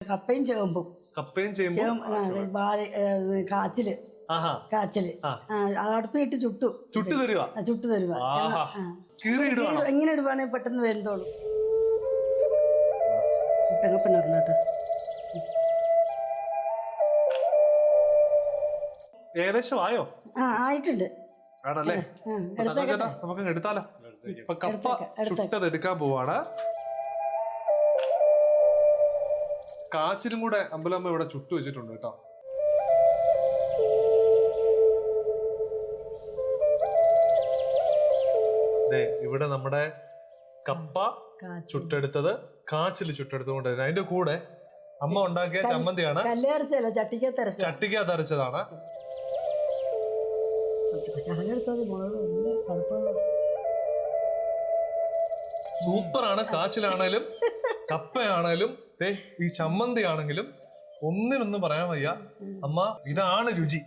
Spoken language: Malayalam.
കപ്പയും ചേമ്പും കാച്ചില് അടുപ്പിട്ട് ചുട്ടു തരുക ഇങ്ങനെ ഇടുവാണെങ്കിൽ പെട്ടെന്ന് വെന്തോളൂ. ചുട്ടങ്ങപ്പം നടന്നോട്ടെ. ഏകദേശം ആയോ? ആയിട്ടുണ്ട്. ആണല്ലേ? നമുക്ക് എടുത്താലോ. ഇപ്പൊ കപ്പ ചുട്ടത് എടുക്കാൻ പോവാണ്. കാച്ചിലും കൂടെ അമ്പലമ്മ ഇവിടെ ചുട്ടു വെച്ചിട്ടുണ്ട് കേട്ടോ. ഇവിടെ നമ്മുടെ കപ്പ ചുട്ടെടുത്തത് കാച്ചില് ചുട്ടെടുത്തുകൊണ്ട് അതിന്റെ കൂടെ അമ്മ ഉണ്ടാക്കിയ ചമ്മന്തിയാണ്. ചട്ടിക്കകത്ത് അരച്ചതാണ്. സൂപ്പറാണ്. കാച്ചിലാണേലും കപ്പയാണേലും ഈ ചമ്മന്തി ആണെങ്കിലും ഒന്നിനൊന്നും പറയാൻ വയ്യ. അമ്മ ഇതാണ് രുചി.